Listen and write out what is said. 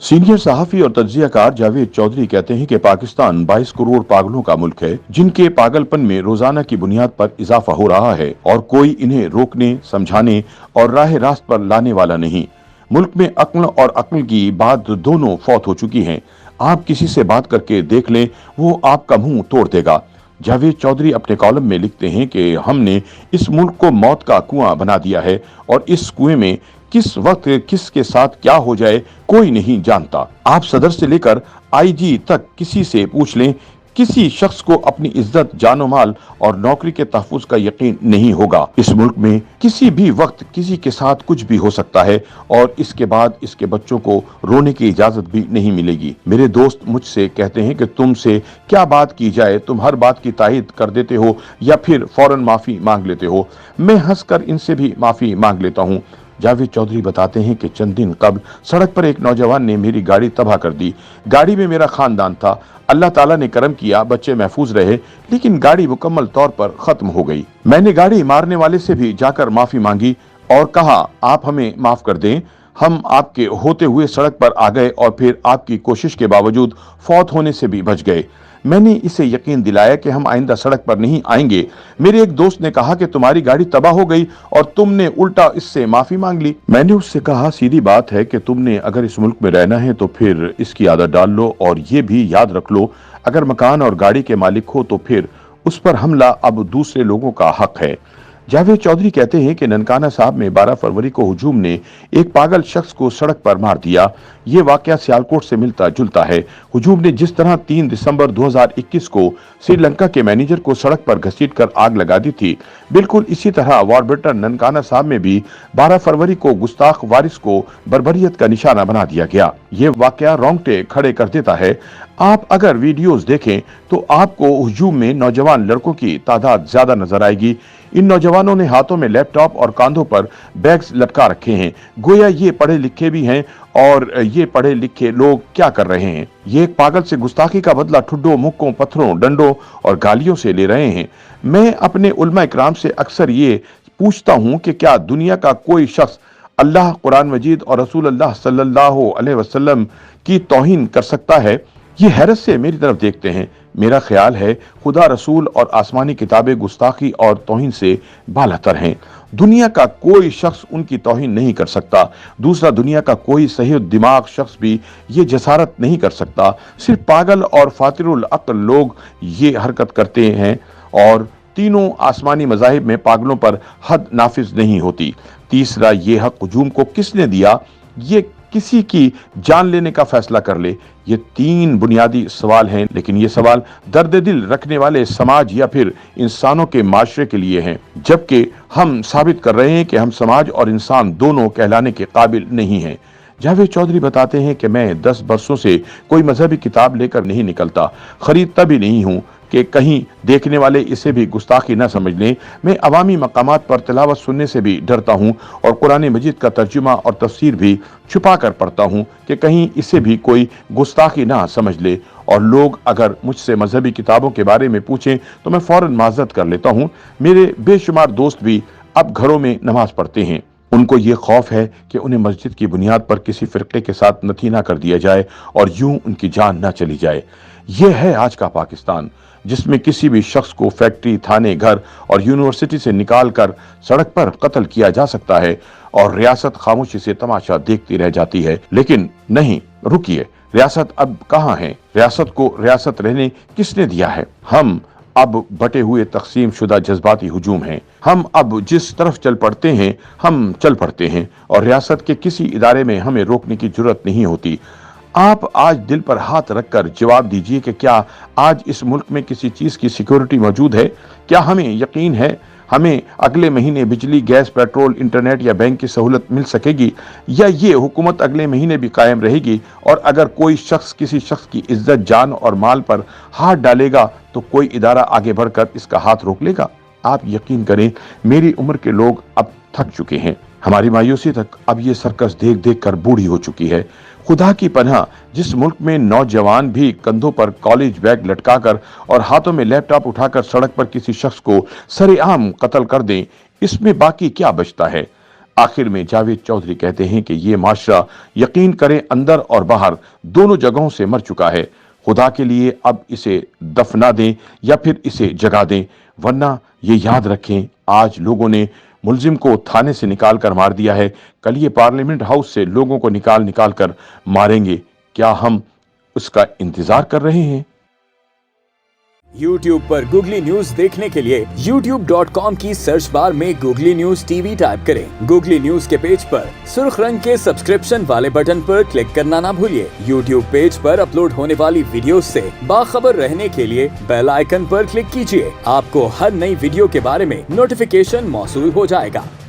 Senior सहाफी और तज्जियाकार जावेद चौधरी कहते हैं कि पाकिस्तान 22 करोड़ पागलों का मुल्क है, जिनके पागलपन में रोजाना की बुनियाद पर इजाफा हो रहा है और कोई इन्हें रोकने, समझाने और राह रास्त पर लाने वाला नहीं। मुल्क में अक्ल और अक्ल की बात दोनों फौत हो चुकी हैं। आप किसी से बात करके देख लें, वो आपका मुंह तोड़ देगा। जावेद चौधरी अपने कॉलम में लिखते हैं कि हमने इस मुल्क को मौत का कुआं बना दिया है और इस कुएं में किस वक्त किसके साथ क्या हो जाए कोई नहीं जानता। आप सदर से लेकर आईजी तक किसी से पूछ लें, किसी शख्स को अपनी इज्जत, जानो माल और नौकरी के तहफ्फुज का यकीन नहीं होगा। इस मुल्क में किसी भी वक्त किसी के साथ कुछ भी हो सकता है और इसके बाद इसके बच्चों को रोने की इजाजत भी नहीं मिलेगी। मेरे दोस्त मुझसे कहते हैं कि तुमसे क्या बात की जाए, तुम हर बात की तायद कर देते हो या फिर फौरन माफी मांग लेते हो। मैं हंसकर इनसे भी माफी मांग लेता हूँ। जावेद चौधरी बताते हैं कि चंद दिन कबल सड़क पर एक नौजवान ने मेरी गाड़ी तबाह कर दी। गाड़ी में मेरा खानदान था। अल्लाह ताला ने करम किया, बच्चे महफूज रहे, लेकिन गाड़ी मुकम्मल तौर पर खत्म हो गई। मैंने गाड़ी मारने वाले से भी जाकर माफी मांगी और कहा, आप हमें माफ कर दें, हम आपके होते हुए सड़क पर आ गए और फिर आपकी कोशिश के बावजूद फौत होने से भी बच गए। मैंने इसे यकीन दिलाया कि हम आइंदा सड़क पर नहीं आएंगे। मेरे एक दोस्त ने कहा कि तुम्हारी गाड़ी तबाह हो गई और तुमने उल्टा इससे माफी मांग ली। मैंने उससे कहा, सीधी बात है कि तुमने अगर इस मुल्क में रहना है तो फिर इसकी आदत डाल लो और ये भी याद रख लो, अगर मकान और गाड़ी के मालिक हो तो फिर उस पर हमला अब दूसरे लोगों का हक है। जावेद चौधरी कहते हैं कि ननकाना साहब में 12 फरवरी को हुजूम ने एक पागल शख्स को सड़क पर मार दिया। ये वाकया सियालकोट से मिलता जुलता है। हुजूम ने जिस तरह 3 दिसंबर 2021 को श्रीलंका के मैनेजर को सड़क पर घसीटकर आग लगा दी थी, बिल्कुल इसी तरह वॉरबेटर ननकाना साहब में भी 12 फरवरी को गुस्ताख वारिस को बर्बरियत का निशाना बना दिया गया। ये वाकया रोंगटे खड़े कर देता है। आप अगर वीडियोस देखें तो आपको हुजूम में नौजवान लड़कों की तादाद ज्यादा नजर आएगी। इन नौजवानों ने हाथों में लैपटॉप और कांधों पर बैग्स लटका रखे हैं, गोया ये पढ़े लिखे भी हैं। और ये पढ़े लिखे लोग क्या कर रहे हैं? ये एक पागल से गुस्ताखी का बदला ठुड्डों, मुक्कों, पत्थरों, डंडों और गालियों से ले रहे हैं। मैं अपने उलमा इकराम से अक्सर ये पूछता हूं कि क्या दुनिया का कोई शख्स अल्लाह, कुरान मजीद और रसूल अल्लाह सल्लल्लाहु अलैहि वसल्लम की तौहीन कर सकता है? ये हैरत से मेरी तरफ देखते हैं। मेरा ख्याल है खुदा, रसूल और आसमानी किताबें गुस्ताखी और तौहीन से बालातर हैं। दुनिया का कोई शख्स उनकी तौहीन नहीं कर सकता। दूसरा, दुनिया का कोई सही दिमाग शख्स भी ये जसारत नहीं कर सकता। सिर्फ पागल और फातिरुल अक्ल लोग ये हरकत करते हैं और तीनों आसमानी मज़ाहिब में पागलों पर हद नाफिज नहीं होती। तीसरा, ये हक हुजूम को किसने दिया? ये किसी की जान लेने का फैसला कर ले। ये 3 बुनियादी सवाल हैं, लेकिन ये सवाल दर्द दिल रखने वाले समाज या फिर इंसानों के माशरे के लिए हैं, जबकि हम साबित कर रहे हैं कि हम समाज और इंसान दोनों कहलाने के काबिल नहीं हैं। जावेद चौधरी बताते हैं कि मैं 10 बरसों से कोई मजहबी किताब लेकर नहीं निकलता, खरीदता भी नहीं हूँ कि कहीं देखने वाले इसे भी गुस्ताखी न समझ लें। मैं अवामी मकामात पर तिलावत सुनने से भी डरता हूँ और कुरान मजीद का तर्जुमा और तफसीर भी छुपा कर पढ़ता हूँ कि कहीं इसे भी कोई गुस्ताखी ना समझ ले। और लोग अगर मुझसे मजहबी किताबों के बारे में पूछें तो मैं फौरन माजरत कर लेता हूँ। मेरे बेशुमार दोस्त भी अब घरों में नमाज पढ़ते हैं। उनको ये खौफ है कि उन्हें मस्जिद की बुनियाद पर किसी फिरके के साथ नथीना कर दिया जाए और यूं उनकी जान न चली जाए। यह है आज का पाकिस्तान, जिसमें किसी भी शख्स को फैक्ट्री, थाने, घर और यूनिवर्सिटी से निकाल कर सड़क पर कत्ल किया जा सकता है और रियासत खामोशी से तमाशा देखती रह जाती है। लेकिन नहीं, रुकिए, रियासत अब कहाँ है? रियासत को रियासत रहने किसने दिया है? हम अब बटे हुए तकसीम शुदा जज्बाती हुजूम हैं। हम अब जिस तरफ चल पड़ते हैं हम चल पड़ते हैं और रियासत के किसी इदारे में हमें रोकने की जरूरत नहीं होती। आप आज दिल पर हाथ रखकर जवाब दीजिए कि क्या आज इस मुल्क में किसी चीज की सिक्योरिटी मौजूद है? क्या हमें यकीन है हमें अगले महीने बिजली, गैस, पेट्रोल, इंटरनेट या बैंक की सहूलत मिल सकेगी, या ये हुकूमत अगले महीने भी कायम रहेगी? और अगर कोई शख्स किसी शख्स की इज्जत, जान और माल पर हाथ डालेगा तो कोई इदारा आगे बढ़कर इसका हाथ रोक लेगा? आप यकीन करें, मेरी उम्र के लोग अब थक चुके हैं। हमारी मायूसी तक अब ये सर्कस देख देख कर बूढ़ी हो चुकी है। खुदा की पनाह, जिस मुल्क में नौजवान भी कंधों पर कॉलेज बैग लटकाकर और हाथों में लैपटॉप उठाकर सड़क पर किसी शख्स को सरेआम कत्ल कर दें, इसमें बाकी क्या बचता है? आखिर में जावेद चौधरी कहते हैं कि ये माशरा यकीन करें अंदर और बाहर दोनों जगहों से मर चुका है। खुदा के लिए अब इसे दफना दें या फिर इसे जगा दें, वरना ये याद रखें आज लोगों ने मुलजिम को थाने से निकाल कर मार दिया है, कल ये पार्लियामेंट हाउस से लोगों को निकाल निकाल कर मारेंगे। क्या हम उसका इंतजार कर रहे हैं? YouTube पर गूगली न्यूज देखने के लिए youtube.com की सर्च बार में गूगली न्यूज टीवी टाइप करें। गूगली न्यूज के पेज पर सुर्ख रंग के सब्सक्रिप्शन वाले बटन पर क्लिक करना ना भूलिए। YouTube पेज पर अपलोड होने वाली वीडियोस से बाखबर रहने के लिए बेल आइकन पर क्लिक कीजिए। आपको हर नई वीडियो के बारे में नोटिफिकेशन मौसूल हो जाएगा।